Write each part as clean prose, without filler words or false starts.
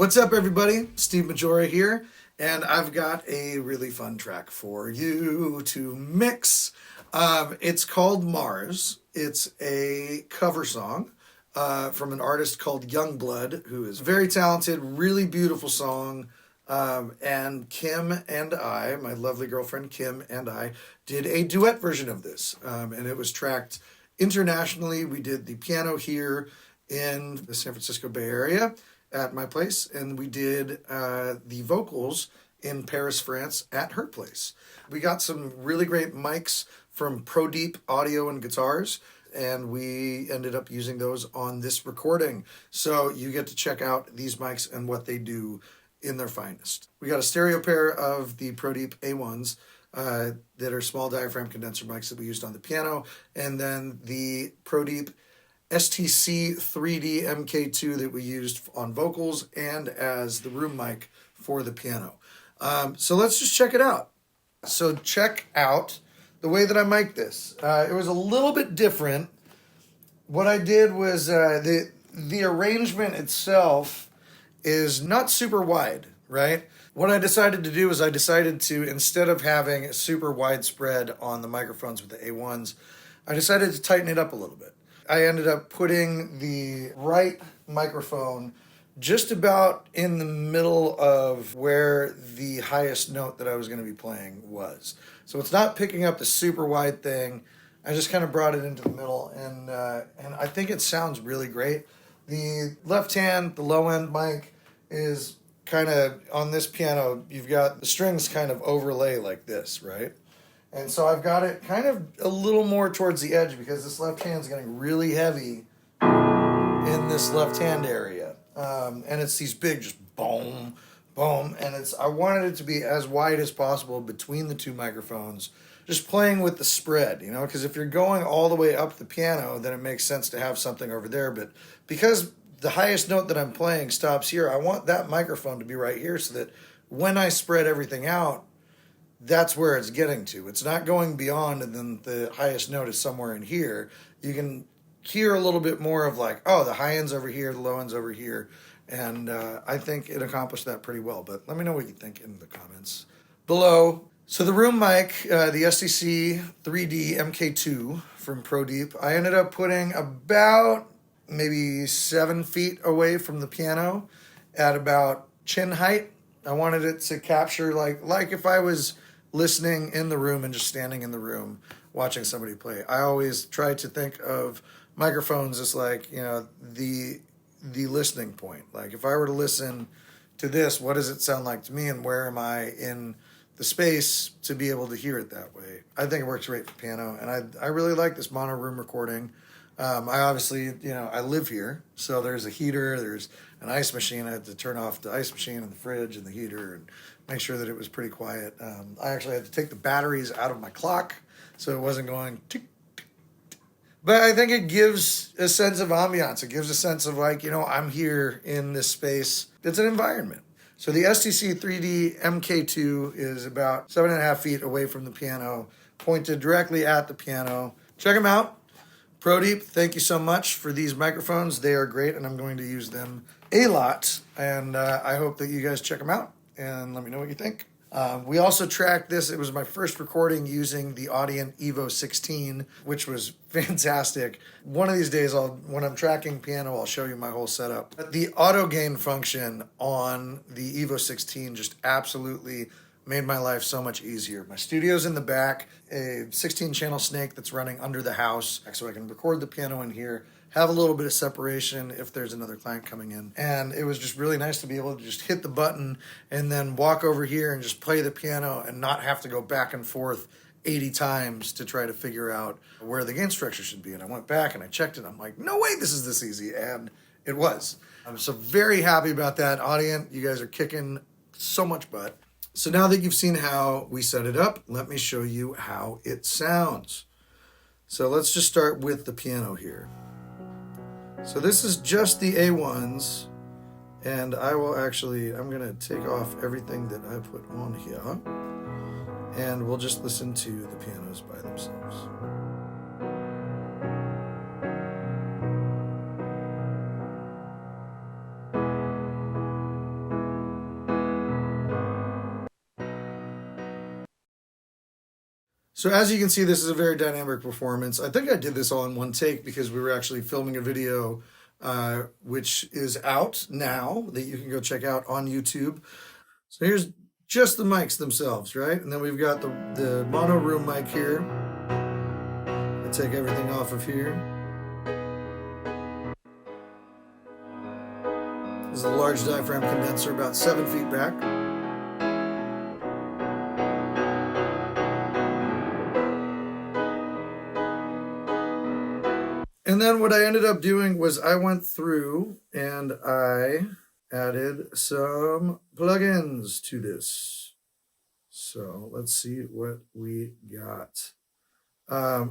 What's up, everybody? Steve Maggiora here, and I've got a really fun track for you to mix. It's called Mars. It's a cover song from an artist called YUNGBLUD, who is very talented, really beautiful song. And Kim and I, my lovely girlfriend Kim and I, did a duet version of this, and it was tracked internationally. We did the piano here in the San Francisco Bay Area at my place, and we did the vocals in Paris, France at her place. We got some really great mics from Prodipe Audio and Guitars, and we ended up using those on this recording. So you get to check out these mics and what they do in their finest. We got a stereo pair of the Prodipe A1s that are small diaphragm condenser mics that we used on the piano, and then the Prodipe STC-3D MKII that we used on vocals and as the room mic for the piano. So let's just check it out. So check out the way that I mic this. It was a little bit different. What I did was the arrangement itself is not super wide, right? What I decided to do is I decided to, instead of having a super wide spread on the microphones with the A1s, I decided to tighten it up a little bit. I ended up putting the right microphone just about in the middle of where the highest note that I was going to be playing was. So it's not picking up the super wide thing. I just kind of brought it into the middle, and I think it sounds really great. The left hand, the low end mic, is kind of, on this piano, you've got the strings kind of overlay like this, right? And so I've got it kind of a little more towards the edge because this left hand's getting really heavy in this left hand area. And it's these big just boom, boom. And I wanted it to be as wide as possible between the two microphones, just playing with the spread, you know, because if you're going all the way up the piano, then it makes sense to have something over there. But because the highest note that I'm playing stops here, I want that microphone to be right here so that when I spread everything out, that's where it's getting to. It's not going beyond and then the highest note is somewhere in here. You can hear a little bit more of like, oh, the high end's over here, the low end's over here. And I think it accomplished that pretty well. But let me know what you think in the comments below. So the room mic, the STC-3D MKII from Prodipe, I ended up putting about maybe 7 feet away from the piano at about chin height. I wanted it to capture like if I was listening in the room and just standing in the room watching somebody play. I always try to think of microphones as like, you know, the listening point. Like if I were to listen to this, what does it sound like to me and where am I in the space to be able to hear it that way? I think it works great for piano, and I really like this mono room recording. I obviously, you know, I live here, so there's a heater, there's an ice machine. I had to turn off the ice machine and the fridge and the heater and make sure that it was pretty quiet. I actually had to take the batteries out of my clock so it wasn't going tick, tick, tick. But I think it gives a sense of ambiance. It gives a sense of like, you know, I'm here in this space. It's an environment. So the STC-3D MKII is about 7.5 feet away from the piano, pointed directly at the piano. Check them out. Prodipe, thank you so much for these microphones. They are great, and I'm going to use them a lot. And I hope that you guys check them out and let me know what you think. We also tracked this. It was my first recording using the Audient EVO 16, which was fantastic. One of these days, when I'm tracking piano, I'll show you my whole setup. But the auto gain function on the EVO 16 just absolutely made my life so much easier. My studio's in the back, a 16-channel snake that's running under the house, so I can record the piano in here, have a little bit of separation if there's another client coming in. And it was just really nice to be able to just hit the button and then walk over here and just play the piano and not have to go back and forth 80 times to try to figure out where the gain structure should be. And I went back and I checked it. And I'm like, no way, this is this easy. And it was. I'm so very happy about that. Audient, you guys are kicking so much butt. So now that you've seen how we set it up, let me show you how it sounds. So let's just start with the piano here. So this is just the A1s, and I'm going to take off everything that I put on here, and we'll just listen to the pianos by themselves. So as you can see, this is a very dynamic performance. I think I did this all in one take because we were actually filming a video which is out now that you can go check out on YouTube. So here's just the mics themselves, right? And then we've got the mono room mic here. I take everything off of here. This is a large diaphragm condenser about 7 feet back. And then what I ended up doing was I went through and I added some plugins to this. So let's see what we got.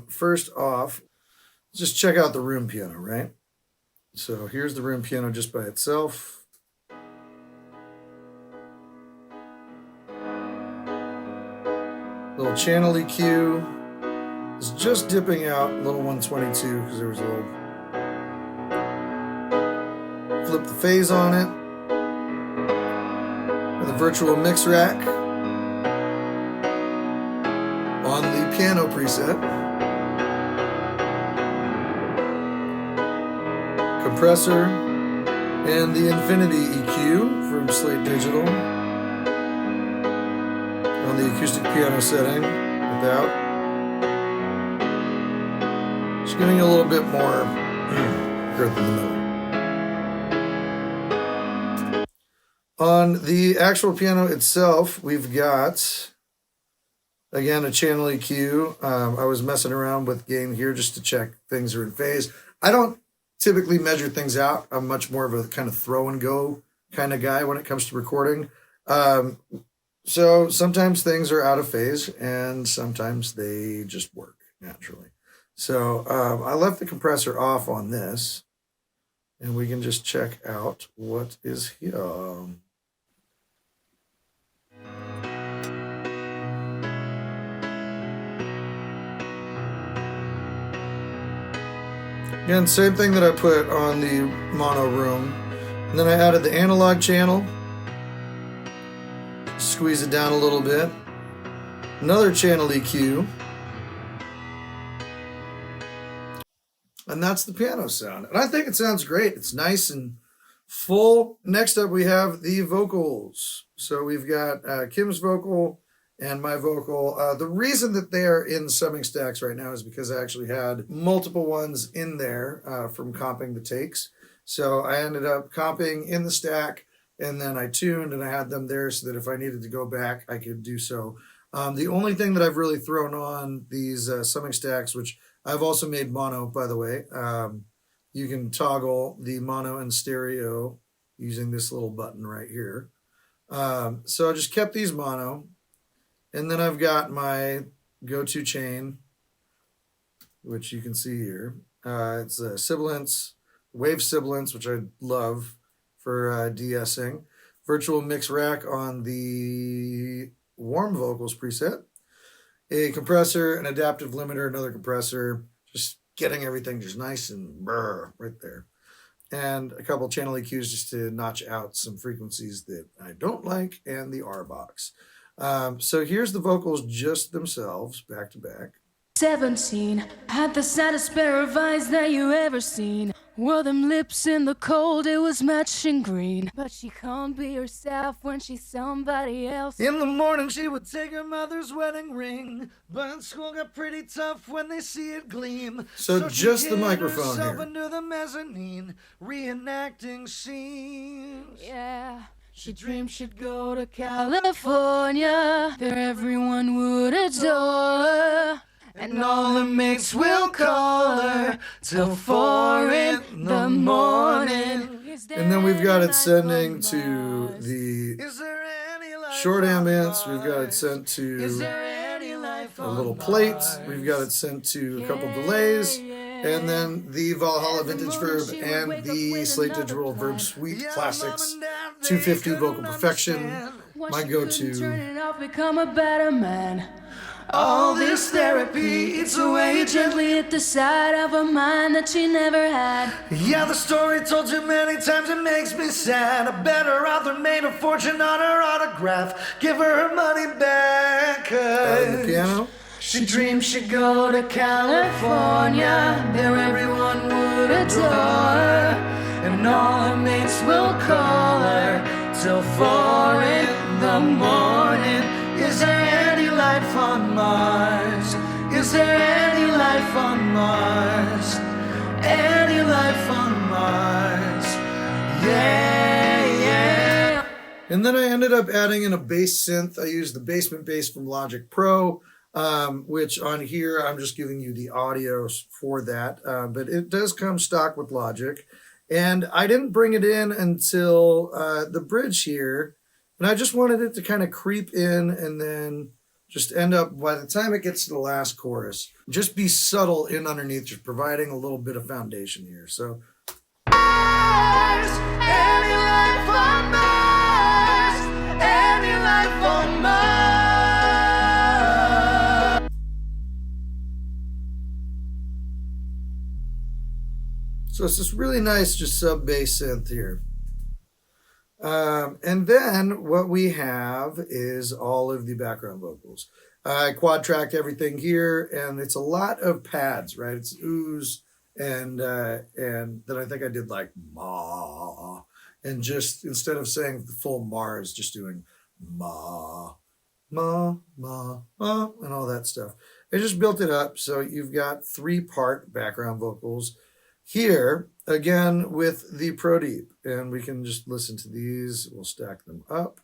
First off, just check out the room piano, right? So here's the room piano just by itself. Little channel EQ. It's just dipping out a little 122 because there was a little flip the phase on it. With a virtual mix rack on the piano preset. Compressor and the Infinity EQ from Slate Digital on the acoustic piano setting without. Just giving you a little bit more girth in the middle. On the actual piano itself, we've got, again, a channel EQ. I was messing around with gain here just to check things are in phase. I don't typically measure things out. I'm much more of a kind of throw and go kind of guy when it comes to recording. So sometimes things are out of phase and sometimes they just work naturally. So I left the compressor off on this and we can just check out what is here. Again, same thing that I put on the mono room. And then I added the analog channel. Squeeze it down a little bit. Another channel EQ. And that's the piano sound. And I think it sounds great. It's nice and full. Next up, we have the vocals. So we've got Kim's vocal and my vocal. The reason that they are in summing stacks right now is because I actually had multiple ones in there from comping the takes. So I ended up comping in the stack, and then I tuned and I had them there so that if I needed to go back, I could do so. The only thing that I've really thrown on these summing stacks, which I've also made mono, by the way. You can toggle the mono and stereo using this little button right here. So I just kept these mono. And then I've got my go-to chain, which you can see here. It's sibilants, wave sibilants, which I love for de-essing. Virtual mix rack on the warm vocals preset. A compressor, an adaptive limiter, another compressor, just getting everything just nice and brr right there. And a couple channel EQs just to notch out some frequencies that I don't like, and the R box. So here's the vocals just themselves, back to back. 17, had the saddest pair of eyes that you ever seen. Wore them lips in the cold, it was matching green. But she can't be herself when she's somebody else. In the morning she would take her mother's wedding ring, but school got pretty tough when they see it gleam. So just the microphone here. Under the mezzanine, reenacting scenes. Yeah. She dreamed she'd go to California, there everyone would adore her. And all the mates will call her till 4 in the morning. And then we've got it sending to the short ambience. We've got it sent to a little plate. We've got it sent to a couple delays. And then the Valhalla Vintage Verb and the Slate Digital Verb Suite Classics 250 Vocal Perfection. My go-to. Become a better man. All this therapy, it's a way gently hit the side of a mind that she never had. Yeah, the story told you many times, it makes me sad. A better author made a fortune on her autograph. Give her her money back. The piano. She dreamed she'd go to California, there everyone would adore her, and all her mates will call her till 4 in the morning. Is there any life on Mars? Is there any life on Mars? Any life on Mars? Yeah, yeah. And then I ended up adding in a bass synth. I used the basement bass from Logic Pro, which on here, I'm just giving you the audio for that. But it does come stock with Logic. And I didn't bring it in until the bridge here. And I just wanted it to kind of creep in and then just end up, by the time it gets to the last chorus, just be subtle in underneath, just providing a little bit of foundation here. So. Mars, any life on Mars, any life on Mars. So it's this really nice just sub bass synth here. And then what we have is all of the background vocals. I quad tracked everything here, and it's a lot of pads, right? It's oohs, and then I think I did like ma, and just instead of saying the full Mars, just doing ma, ma, ma, ma, and all that stuff. I just built it up so you've got 3-part background vocals here, again with the Prodipe, and we can just listen to these. We'll stack them up.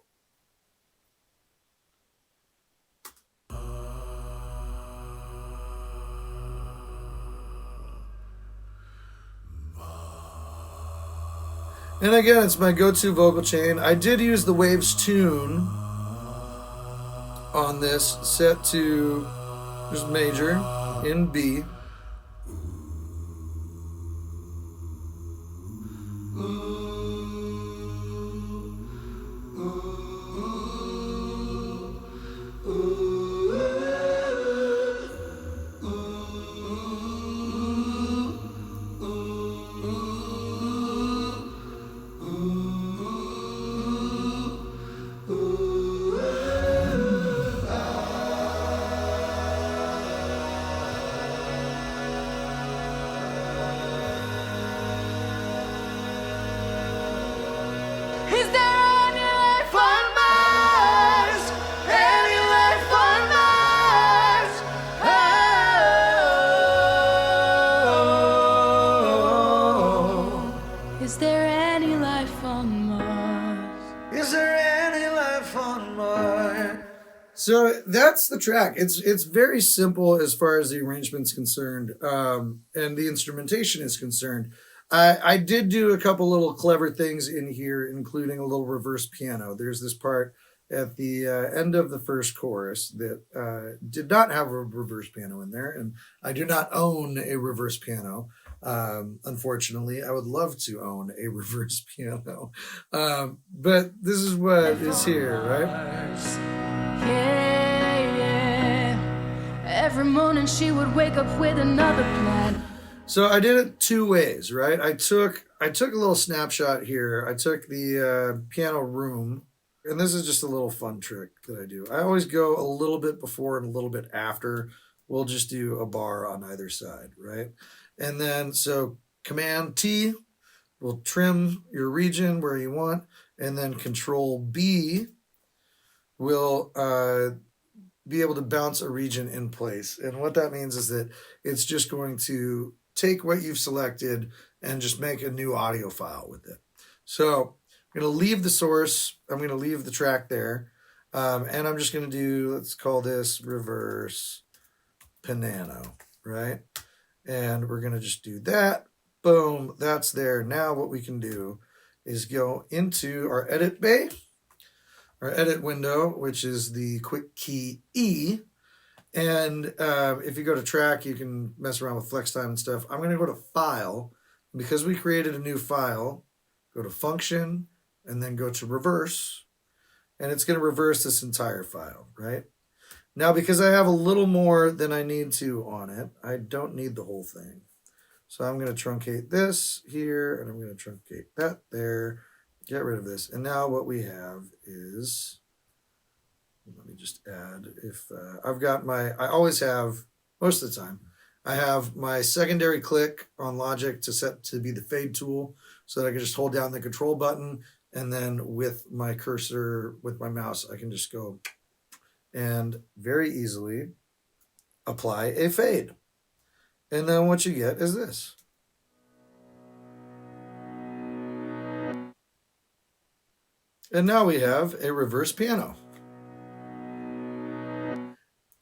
And again, it's my go-to vocal chain. I did use the Waves tune on this, set to just major in B. Is there any life on Mars? Any life on Mars? Oh. Is there any life on Mars? Is there any life on Mars? So that's the track. It's very simple as far as the arrangement's concerned, and the instrumentation is concerned. I did do a couple little clever things in here, including a little reverse piano. There's this part at the end of the first chorus that did not have a reverse piano in there, and I do not own a reverse piano. Unfortunately, I would love to own a reverse piano, but this is what is here, right? Yeah, yeah. Every morning she would wake up with another plan. So I did it 2 ways, right? I took a little snapshot here. I took the piano room, and this is just a little fun trick that I do. I always go a little bit before and a little bit after. We'll just do a bar on either side, right? And then, so Command T will trim your region where you want, and then Control B will be able to bounce a region in place. And what that means is that it's just going to take what you've selected and just make a new audio file with it. So I'm going to leave the source. I'm going to leave the track there. And I'm just going to do, let's call this reverse piano, right? And we're going to just do that. Boom, that's there. Now what we can do is go into our edit bay, our edit window, which is the quick key E. And if you go to track, you can mess around with flex time and stuff. I'm going to go to file. Because we created a new file, go to function and then go to reverse. And it's going to reverse this entire file, right? Now, because I have a little more than I need to on it, I don't need the whole thing. So I'm going to truncate this here, and I'm going to truncate that there, get rid of this. And now what we have is Let me just add, if I've got I always have, most of the time, I have my secondary click on Logic to set to be the fade tool so that I can just hold down the control button, and then with my cursor, with my mouse, I can just go and very easily apply a fade. And then what you get is this. And now we have a reverse piano.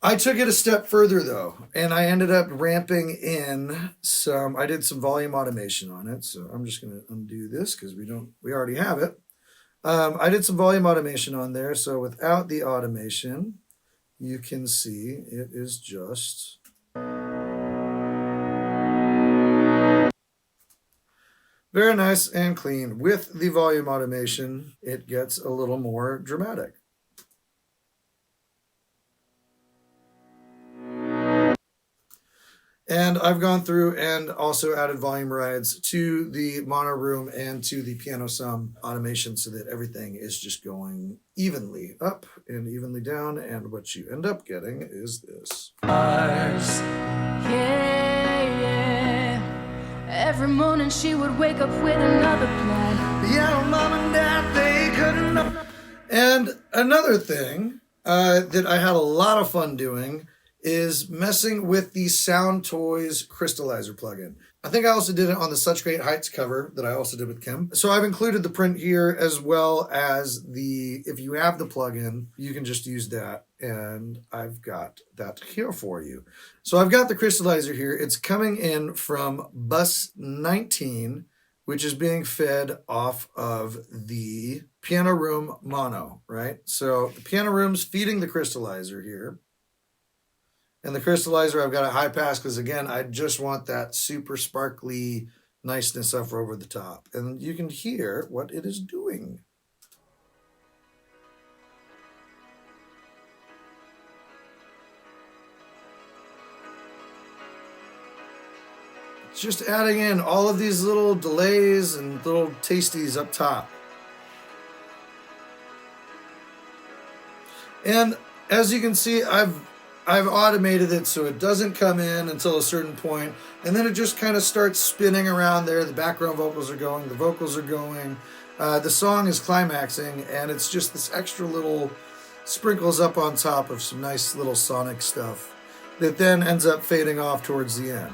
I took it a step further though, and I ended up ramping in I did some volume automation on it. So I'm just going to undo this because we already have it. I did some volume automation on there. So without the automation, you can see it is just very nice and clean. With the volume automation, it gets a little more dramatic. And I've gone through and also added volume rides to the mono room and to the piano sum automation so that everything is just going evenly up and evenly down. And what you end up getting is this. Yeah, yeah. Every morning she would wake up with another plan. Yeah, mom and dad, they couldn't. And another thing that I had a lot of fun doing is messing with the Sound Toys Crystallizer plugin. I think I also did it on the Such Great Heights cover that I also did with Kim. So I've included the print here as well as if you have the plugin, you can just use that. And I've got that here for you. So I've got the crystallizer here. It's coming in from bus 19, which is being fed off of the piano room mono, right? So the piano room's feeding the crystallizer here. And the crystallizer, I've got a high pass because, again, I just want that super sparkly niceness up over the top. And you can hear what it is doing. It's just adding in all of these little delays and little tasties up top. And as you can see, I've automated it so it doesn't come in until a certain point, and then it just kind of starts spinning around there. The background vocals are going, the vocals are going, the song is climaxing, and it's just this extra little sprinkles up on top of some nice little sonic stuff that then ends up fading off towards the end.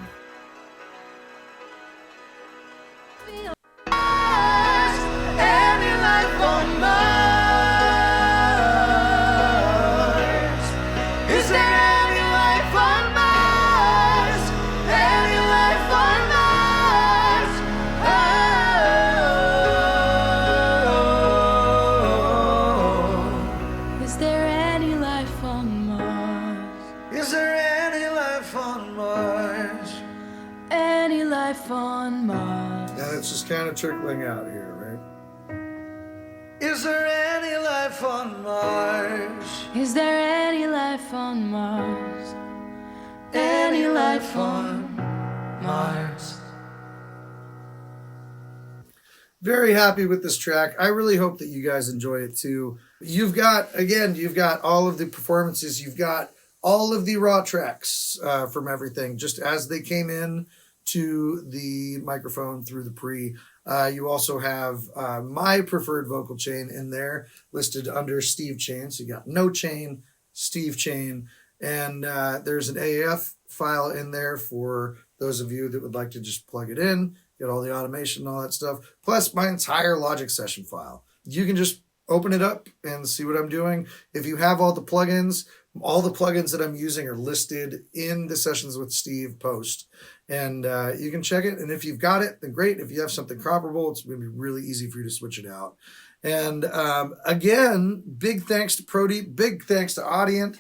On Mars. And it's just kind of trickling out here, right? Is there any life on Mars? Is there any life on Mars? Any life on Mars? Very happy with this track. I really hope that you guys enjoy it too. You've got all of the performances. You've got all of the raw tracks from everything, just as they came in to the microphone through the pre. You also have my preferred vocal chain in there listed under Steve chain. So you got no chain, Steve chain, and there's an AF file in there for those of you that would like to just plug it in, get all the automation and all that stuff, plus my entire Logic session file. You can just open it up and see what I'm doing. If you have all the plugins that I'm using are listed in the Sessions with Steve post. And you can check it. And if you've got it, then great. If you have something comparable, it's going to be really easy for you to switch it out. And again, big thanks to Prodipe, big thanks to Audient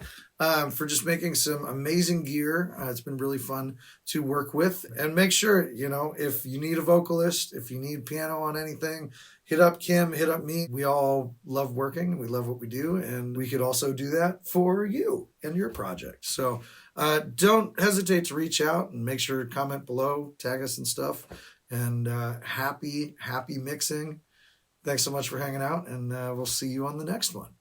for just making some amazing gear. It's been really fun to work with. And make sure, if you need a vocalist, if you need piano on anything, hit up Kim, hit up me. We all love working. We love what we do. And we could also do that for you and your project. So don't hesitate to reach out and make sure to comment below, tag us and stuff. And happy mixing. Thanks so much for hanging out, and we'll see you on the next one.